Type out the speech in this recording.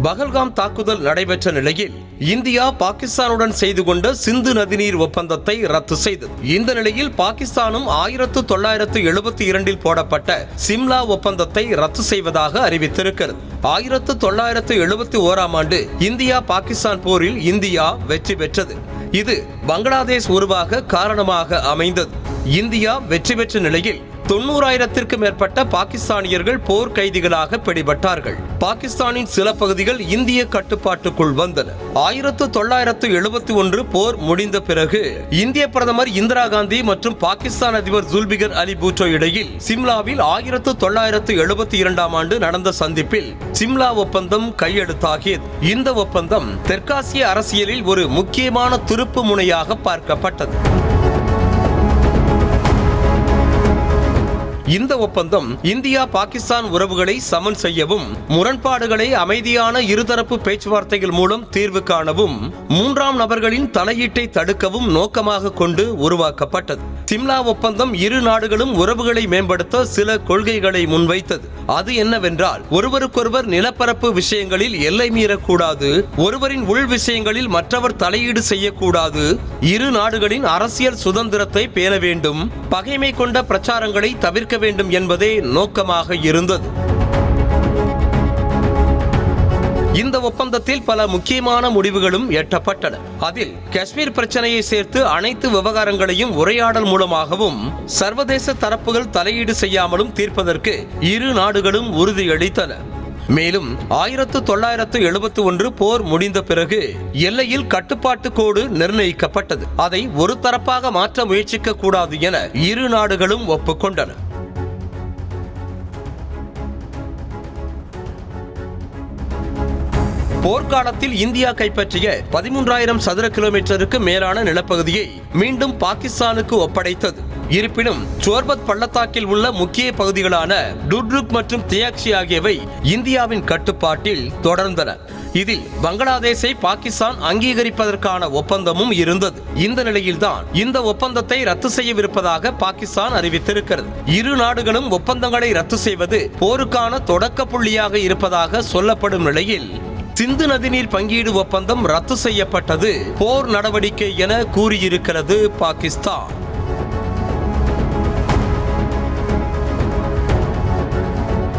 பஹல்காம் தாக்குதல் நடைபெற்ற நிலையில் இந்தியா பாகிஸ்தானுடன் செய்து கொண்ட சிந்து நதிநீர் ஒப்பந்தத்தை ரத்து செய்தது. இந்த நிலையில் பாகிஸ்தானும் 1972 போடப்பட்ட சிம்லா ஒப்பந்தத்தை ரத்து செய்வதாக அறிவித்திருக்கிறது. 1971 ஆண்டு இந்தியா பாகிஸ்தான் போரில் இந்தியா வெற்றி பெற்றது. இது பங்களாதேஷ் உருவாக காரணமாக அமைந்தது. இந்தியா வெற்றி பெற்ற நிலையில் 90,000 மேற்பட்ட பாகிஸ்தானியர்கள் போர் கைதிகளாக பிடிபட்டார்கள். பாகிஸ்தானின் சில பகுதிகள் இந்திய கட்டுப்பாட்டுக்குள் வந்தன. 1971 போர் முடிந்த பிறகு இந்திய பிரதமர் இந்திரா காந்தி மற்றும் பாகிஸ்தான் அதிபர் ஜுல்பிகர் அலி பூட்டோ இடையில் சிம்லாவில் 1972 ஆண்டு நடந்த சந்திப்பில் சிம்லா ஒப்பந்தம் கையெழுத்தாகியது. இந்த ஒப்பந்தம் தெற்காசிய அரசியலில் ஒரு முக்கியமான திருப்பு முனையாக பார்க்கப்பட்டது. இந்த ஒப்பந்தம் இந்தியா பாகிஸ்தான் உறவுகளை சமன் செய்யவும், முரண்பாடுகளை அமைதியான இருதரப்பு பேச்சுவார்த்தைகள் மூலம் தீர்வு காணவும், மூன்றாம் நபர்களின் தலையீட்டை தடுக்கவும் நோக்கமாக கொண்டு உருவாக்கப்பட்டது. சிம்லா ஒப்பந்தம் இரு நாடுகளும் உறவுகளை மேம்படுத்த சில கொள்கைகளை முன்வைத்தது. அது என்னவென்றால், ஒருவருக்கொருவர் நிலப்பரப்பு விஷயங்களில் எல்லை மீறக்கூடாது, ஒருவரின் உள் விஷயங்களில் மற்றவர் தலையீடு செய்யக்கூடாது, இரு நாடுகளின் அரசியல் சுதந்திரத்தை பேண வேண்டும், பகைமை கொண்ட பிரச்சாரங்களை தவிர்க்க வேண்டும் என்பதே நோக்கமாக இருந்தது. இந்த ஒப்பந்தத்தில் பல முக்கியமான முடிவுகளும் எட்டப்பட்டன. அதில் காஷ்மீர் பிரச்சனையை சேர்த்து அனைத்து விவகாரங்களையும் உரையாடல் மூலமாகவும் சர்வதேச தரப்புகள் தலையீடு செய்யாமலும் தீர்ப்பதற்கு இரு நாடுகளும் உறுதியளித்தன. மேலும் 1971 போர் முடிந்த பிறகு எல்லையில் கட்டுப்பாட்டு கோடு நிர்ணயிக்கப்பட்டது. அதை ஒரு தரப்பாக மாற்ற முயற்சிக்க கூடாது என இரு நாடுகளும் ஒப்புக்கொண்டன. போர்க்காலத்தில் இந்தியா கைப்பற்றிய 13,000 சதுர கிலோமீட்டருக்கு மேலான நிலப்பகுதியை மீண்டும் பாகிஸ்தானுக்கு ஒப்படைத்தது. இருப்பினும் சோர்பத் பள்ளத்தாக்கில் உள்ள முக்கிய பகுதிகளான டுட்ருக் மற்றும் தியாக்ஷி ஆகியவை இந்தியாவின் கட்டுப்பாட்டில் தொடர்ந்தன. இதில் பங்களாதேஷை பாகிஸ்தான் அங்கீகரிப்பதற்கான ஒப்பந்தமும் இருந்தது. இந்த நிலையில்தான் இந்த ஒப்பந்தத்தை ரத்து செய்யவிருப்பதாக பாகிஸ்தான் அறிவித்திருக்கிறது. இரு நாடுகளும் ஒப்பந்தங்களை ரத்து செய்வது போருக்கான தொடக்க புள்ளியாக இருப்பதாக சொல்லப்படும் நிலையில் சிந்து நதிநீர் பங்கீடு ஒப்பந்தம் ரத்து செய்யப்பட்டது போர் நடவடிக்கை என கூறியிருக்கிறது பாகிஸ்தான்.